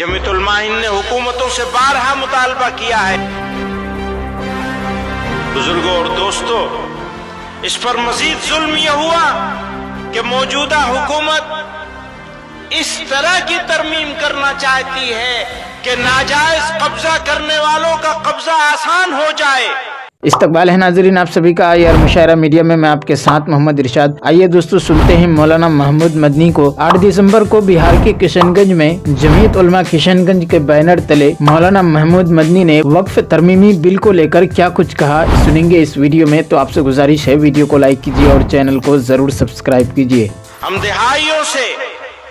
जमीयत उलमा हिंद ने हुकूमतों से बारहा मुतालबा किया है। बुजुर्गों और दोस्तों, इस पर मजीद जुल्म यह हुआ कि मौजूदा हुकूमत इस तरह की तरमीम करना चाहती है कि नाजायज कब्जा करने वालों का कब्जा आसान हो जाए। इस्तकबाल है नाजरीन आप सभी का IR मुशायरा मीडिया में मैं आपके साथ मोहम्मद इरशाद। आइए दोस्तों सुनते हैं मौलाना महमूद मदनी को 8 दिसंबर को बिहार के किशनगंज में जमीयत उलमा किशनगंज के बैनर तले मौलाना महमूद मदनी ने वक्फ तरमीमी बिल को लेकर क्या कुछ कहा, सुनेंगे इस वीडियो में। तो आपसे गुजारिश है वीडियो को लाइक कीजिए और चैनल को जरूर सब्सक्राइब कीजिए। हम दिहाइयों से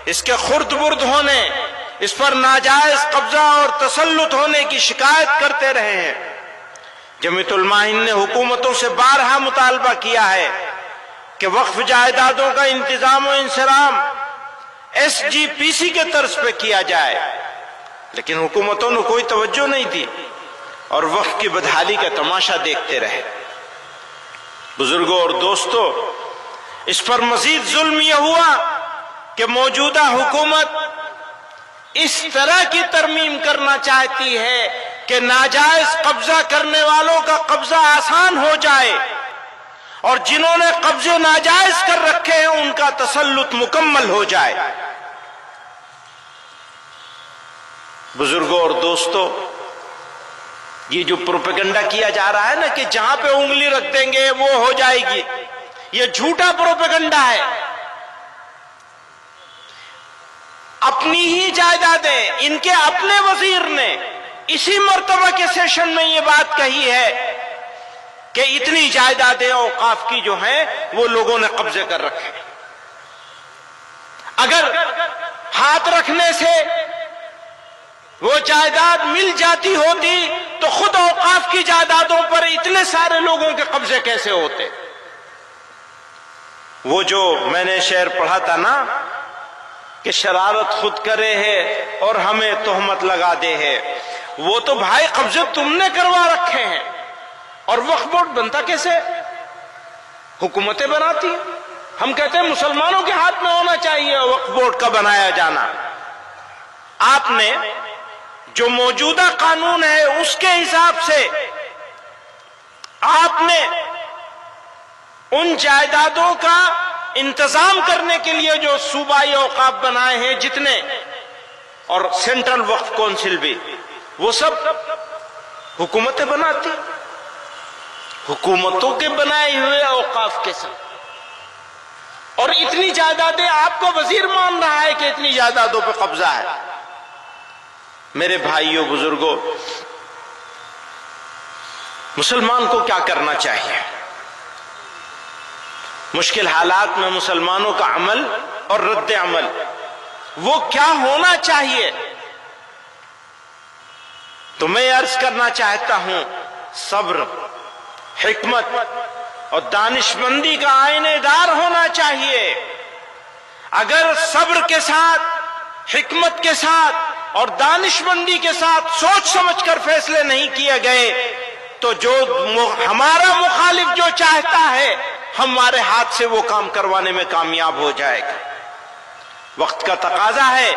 इसके खुर्द बुर्द होने, इस पर नाजायज कब्जा और तसल्लुत होने की शिकायत करते रहे हैं। जमीयत उलमा हिंद ने हुकूमतों से बारहा मुतालबा किया है कि वक्फ जायदादों का इंतजाम और इंसराम SGPC के तर्ज पे किया जाए, लेकिन हुकूमतों ने कोई तवज्जो नहीं दी और वक्फ की बदहाली का तमाशा देखते रहे। बुजुर्गों और दोस्तों, इस पर मजीद जुल्म यह हुआ कि मौजूदा हुकूमत इस तरह की तरमीम करना चाहती है कि नाजायज कब्जा करने वालों का कब्जा आसान हो जाए और जिन्होंने कब्जे नाजायज कर रखे हैं उनका तसल्लुत मुकम्मल हो जाए। बुजुर्गों और दोस्तों, ये जो प्रोपेगेंडा किया जा रहा है ना कि जहां पे उंगली रख देंगे वो हो जाएगी, ये झूठा प्रोपेगेंडा है। अपनी ही जायदादें, इनके अपने वजीर ने इसी मर्तबा के सेशन में ये बात कही है कि इतनी जायदादें औकाफ की जो हैं वो लोगों ने कब्जे कर रखे। अगर हाथ रखने से वो जायदाद मिल जाती होती तो खुद औकाफ की जायदादों पर इतने सारे लोगों के कब्जे कैसे होते। वो जो मैंने शेर पढ़ा था ना कि शरारत खुद करे है और हमें तोहमत लगा दे है, वो तो भाई कब्जे तुमने करवा रखे हैं। और वक्फ बोर्ड बनता कैसे? हुकूमतें बनाती हैं। हम कहते हैं मुसलमानों के हाथ में होना चाहिए वक्फ बोर्ड का बनाया जाना। आपने जो मौजूदा कानून है उसके हिसाब से आपने उन जायदादों का इंतजाम करने के लिए जो सूबाई औकाफ बनाए हैं जितने, और सेंट्रल वक्फ काउंसिल भी, वो सब हुकूमतें बनाती, हुकूमतों के बनाए हुए औकाफ के साथ। और इतनी जायदादें आपको वजीर मान रहा है कि इतनी जायदादों पर कब्जा है। मेरे भाइयों बुजुर्गों, मुसलमान को क्या करना चाहिए? मुश्किल हालात में मुसलमानों का अमल और रद्द अमल वो क्या होना चाहिए? तो मैं अर्ज करना चाहता हूं, सब्र, हिकमत और दानिशमंदी का आईनेदार होना चाहिए। अगर सब्र के साथ, हिकमत के साथ और दानिशमंदी के साथ सोच समझकर फैसले नहीं किए गए तो जो हमारा मुखालिफ जो चाहता है हमारे हाथ से वो काम करवाने में कामयाब हो जाएगा। वक्त का तकाजा है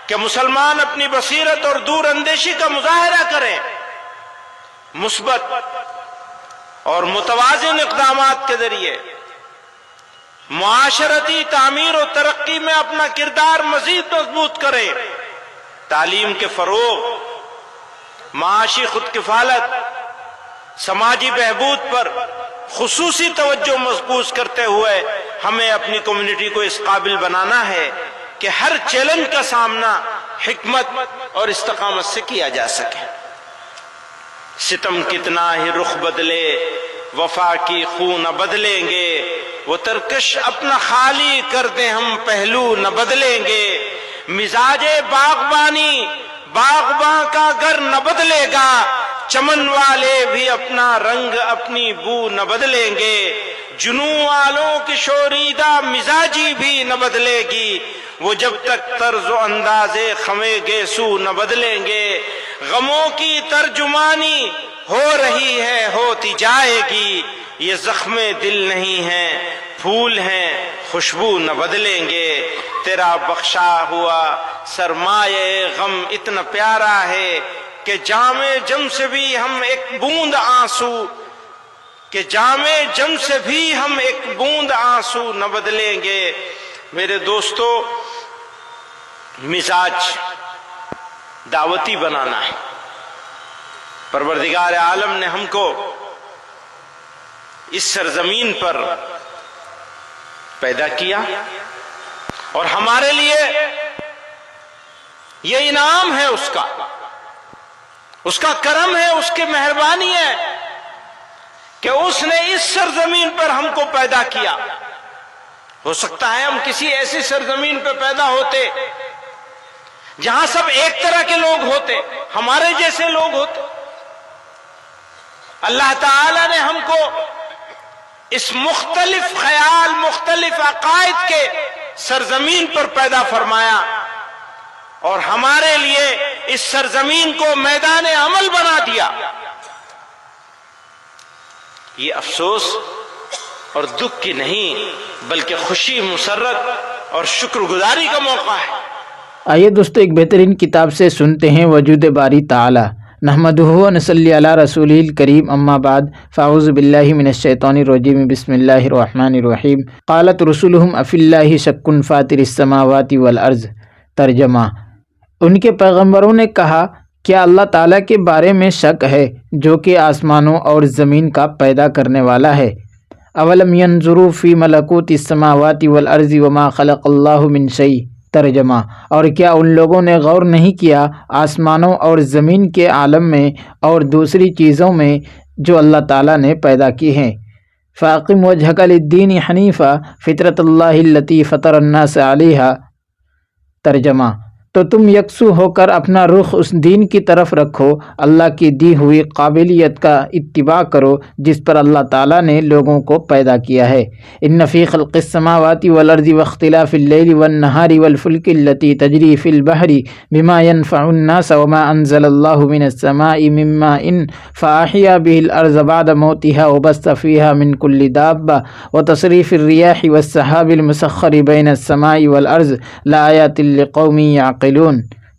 कि मुसलमान अपनी बसीरत और दूर अंदेशी का मुजाहरा करें, मुस्बत और मुतवाज़िन इक़दामात के जरिए मुआशरती तामीर और तरक्की में अपना किरदार मजीद मजबूत करें। तालीम के फरोग, माशी खुदकिफालत, समाजी बहबूद पर खुसूसी तवज्जो मज़बूत करते हुए हमें अपनी कम्युनिटी को इस काबिल बनाना है कि हर चैलेंज का सामना हिकमत और इस्तिकामत से किया जा सके। सितम कितना ही रुख बदले वफा की खून न बदलेंगे, वो तरकश अपना खाली कर दे हम पहलू न बदलेंगे। मिजाजे बागबानी बागबां का घर न बदलेगा, चमन वाले भी अपना रंग अपनी बू न बदलेंगे। जुनू वालों की शोरीदा मिजाजी भी न बदलेगी, वो जब तक तर्ज अंदाजे खमे गेसू न बदलेंगे। गमों की तर्जुमानी हो रही है, होती जाएगी, ये जख्मे दिल नहीं है, फूल हैं खुशबू न बदलेंगे। तेरा बख्शा हुआ सरमाए गम इतना प्यारा है कि जामे जम से भी हम एक बूंद आंसू, कि जामे जम से भी हम एक बूंद आंसू न बदलेंगे। मेरे दोस्तों, मिजाज दावती बनाना है। परवरदिगार आलम ने हमको इस सरजमीन पर पैदा किया और हमारे लिए ये इनाम है उसका करम है, उसकी मेहरबानी है कि उसने इस सरजमीन पर हमको पैदा किया। हो सकता है हम किसी ऐसी सरजमीन पर पैदा होते जहां सब एक तरह के लोग होते, हमारे जैसे लोग होते। अल्लाह ताला ने हमको इस मुख्तलिफ ख्याल, मुख्तलिफ अकायद के सरजमीन पर पैदा फरमाया और हमारे लिए इस सरजमीन को मैदान अमल बना दिया। ये अफसोस और दुख की नहीं बल्कि खुशी, मुसर्रत और शुक्रगुजारी का मौका है। आइए दोस्तों, एक बेहतरीन किताब से सुनते हैं वजूद बारी ताला। नहमदुहु व नसल्ली अला रसूलिल करीम, अम्मा बाद, फ़ाऊज़ु बिल्लाहि मिनश शैतानिर रजीम, बिस्मिल्लाहिर रहमानिर रहीम। क़ालत रुसुलुहुम अफ़िल्लाहि शक्कुन फ़ातिरिस समावाति वल अर्ज़। तर्जमा, उनके पैगंबरों ने कहा, क्या अल्लाह ताला के बारे में शक है जो कि आसमानों और ज़मीन का पैदा करने वाला है। अवलम यंजुरू फ़ी मलकूतिस समावाति वल अर्ज़ि वमा ख़लक़ल्लाहु मिन शै। तर्जमा, और क्या उन लोगों ने गौर नहीं किया आसमानों और ज़मीन के आलम में और दूसरी चीज़ों में जो अल्लाह ताला ने पैदा की हैं। फ़ाक़िम वजहक लिद्दीन हनीफ़ा फ़ितरतल्लाहिल्लती फ़तरन्नास अलैहा। तर्जमा, तो तुम यकसू होकर अपना रुख उस दीन की तरफ रखो, अल्लाह की दी हुई काबिलियत का इत्तिबा करो जिस पर अल्लाह ताला ने लोगों को पैदा किया है। इन्न फ़ी ख़ल्क़िस समावाति वल अर्ज़ि वख्तिलाफ़िल लैलि वन नहारि वल फ़ुल्कि अल्लती तजरी फ़िल बहरि बिमा यनफ़उन नास वमा अंज़लल्लाहु मिनस समाइ मिन माइन फ़अहया बिहिल अर्ज़ बअद मौतिहा व बस्स फ़ीहा मिन कुल्लि दाब्बा व तसरीफ़िर रियाहि वस सहाबिल मुसख़्ख़रि बैनस समाइ वल अर्ज़ लआयातिल लिक़ौमिन याक़िलून।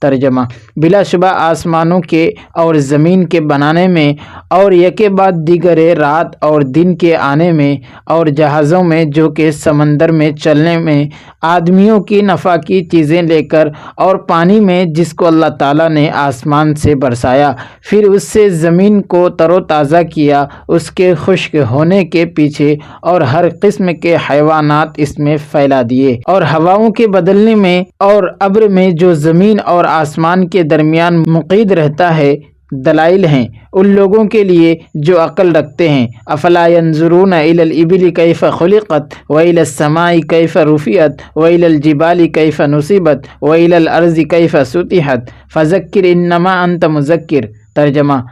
तर्जमा, बिलाशुबा आसमानों के और ज़मीन के बनाने में और यके बाद दीगरे रात और दिन के आने में और जहाज़ों में जो कि समंदर में चलने में, आदमियों की नफ़ा की चीज़ें लेकर और पानी में जिसको अल्लाह ताला ने आसमान से बरसाया फिर उससे ज़मीन को तरोताज़ा किया, उसके खुश्क होने के पीछे और हर किस्म के हैवानात इसमें फैला दिए और हवाओं के बदलने में और अब्र में जो ज़मीन और आसमान के दरमियान मुक़ीद रहता है, दलाइल हैं उन लोगों के लिए जो अक्ल रखते हैं। अफला यंजुरून इलल इबिली कैफ़ खुलिक़त व इलस समाई कैफ़ रुफ़िअत व इलल जिबाली कैफ़ नुसिबत व इलल अर्ज़ि कैफ़ सुतिहत फ़ज़क्किर इन्नमा अंत मुज़क्किर। तर्जमा,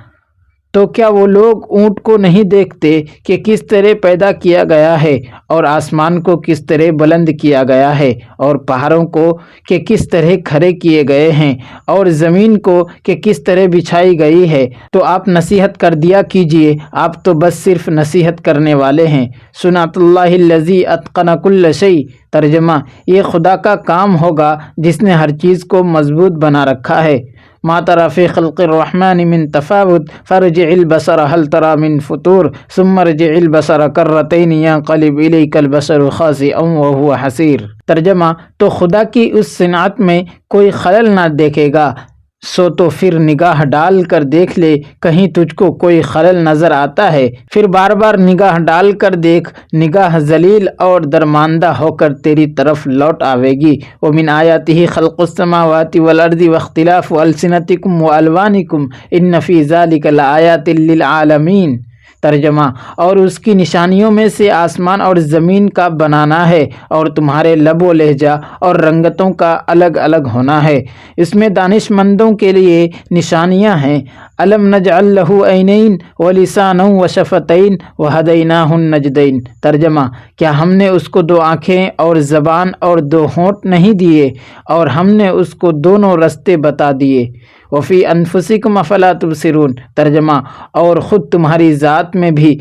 तो क्या वो लोग ऊँट को नहीं देखते कि किस तरह पैदा किया गया है और आसमान को किस तरह बुलंद किया गया है और पहाड़ों को कि किस तरह खड़े किए गए हैं और ज़मीन को कि किस तरह बिछाई गई है। तो आप नसीहत कर दिया कीजिए, आप तो बस सिर्फ नसीहत करने वाले हैं। सुन्नतुल्लाहिल्लज़ी अत्क़न कुल्ल शै। तर्जमा, ये खुदा का काम होगा जिसने हर चीज़ को मजबूत बना रखा है। मा तरा फ़ी ख़ल्क़िर रहमानि मिन तफ़ावुत फ़रजिइल बसर हल तरा मिन फ़ुतूर सुम्मा रजिइल बसर कर्रतैन यंक़लिब इलैकल बसरु ख़ासिअन व हुवा हसीर। तर्जमा, तो खुदा की उस सिनात में कोई खलल ना देखेगा, सो तो फिर निगाह डाल कर देख ले, कहीं तुझको कोई खलल नज़र आता है। फिर बार बार निगाह डाल कर देख, निगाह जलील और दरमांदा होकर तेरी तरफ लौट आवेगी। व मिन आयातिही ख़ल्क़ुस समावाति वल अर्ज़ि वख्तिलाफ़ु अलसिनतिकुम व अलवानिकुम इन्न फ़ी ज़ालिका लआयातिल लिल आलमीन। तर्जमा, और उसकी निशानियों में से आसमान और ज़मीन का बनाना है और तुम्हारे लबो लहजा और रंगतों का अलग अलग होना है, इसमें दानिशमंदों के लिए निशानियां हैं। अलम नजअल लहू ऐनैन व लिसानन व शफ़तैन व हदैनाहुन नजदैन। तर्जमा, क्या हमने उसको दो आँखें और ज़बान और दो होंठ नहीं दिए और हमने उसको दोनों रास्ते बता दिए। वफ़ी अनफुसिकुम अफ़ला तुबसिरून। तर्जमा, और ख़ुद तुम्हारी ज़ात में भी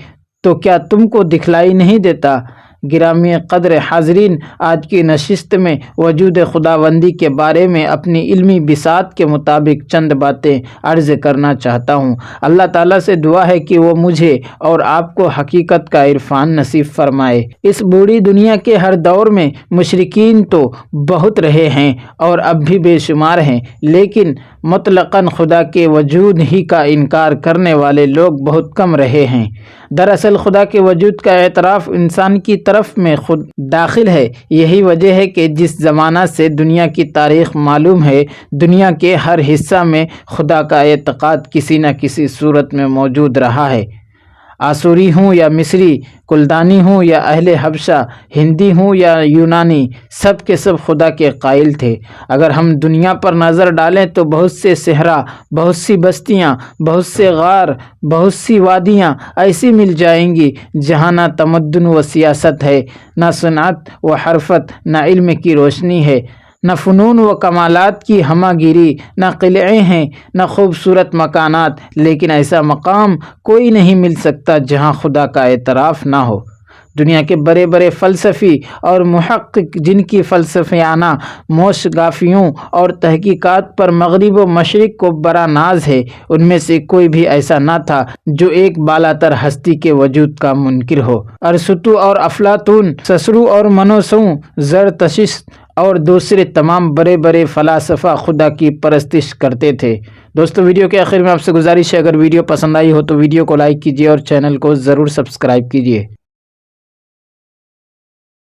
तो क्या तुमको दिखलाई नहीं देता। گرامی قدر حاضرین، آج کی نشست میں وجود خداوندی کے بارے میں اپنی علمی بساط کے مطابق چند باتیں عرض کرنا چاہتا ہوں۔ اللہ تعالیٰ سے دعا ہے کہ وہ مجھے اور آپ کو حقیقت کا عرفان نصیب فرمائے۔ اس بوڑھی دنیا کے ہر دور میں مشرکین تو بہت رہے ہیں اور اب بھی بے شمار ہیں، لیکن مطلقاً خدا کے وجود ہی کا انکار کرنے والے لوگ بہت کم رہے ہیں۔ دراصل خدا کے وجود کا اعتراف انسان کی طرف میں خود داخل ہے۔ یہی وجہ ہے کہ جس زمانہ سے دنیا کی تاریخ معلوم ہے، دنیا کے ہر حصہ میں خدا کا اعتقاد کسی نہ کسی صورت میں موجود رہا ہے۔ آسوری ہوں یا مصری، کلدانی ہوں یا اہل حبشہ، ہندی ہوں یا یونانی، سب کے سب خدا کے قائل تھے۔ اگر ہم دنیا پر نظر ڈالیں تو بہت سے صحرا، بہت سی بستیاں، بہت سے غار، بہت سی وادیاں ایسی مل جائیں گی جہاں نہ تمدن و سیاست ہے، نہ صنعت و حرفت، نہ علم کی روشنی ہے، نہ فنون و کمالات کی ہمہ گیری، نہ قلعے ہیں، نہ خوبصورت مکانات، لیکن ایسا مقام کوئی نہیں مل سکتا جہاں خدا کا اعتراف نہ ہو۔ دنیا کے بڑے بڑے فلسفی اور محقق جن کی فلسفیانہ موشگافیوں اور تحقیقات پر مغرب و مشرق کو بڑا ناز ہے، ان میں سے کوئی بھی ایسا نہ تھا جو ایک بالاتر ہستی کے وجود کا منکر ہو۔ ارسطو اور افلاطون، سسرو اور منوسوں، زرتشت اور دوسرے تمام بڑے بڑے فلاسفہ خدا کی پرستش کرتے تھے۔ دوستو، ویڈیو کے آخر میں آپ سے گزارش ہے، اگر ویڈیو پسند آئی ہو تو ویڈیو کو لائک کیجیے اور چینل کو ضرور سبسکرائب کیجیے۔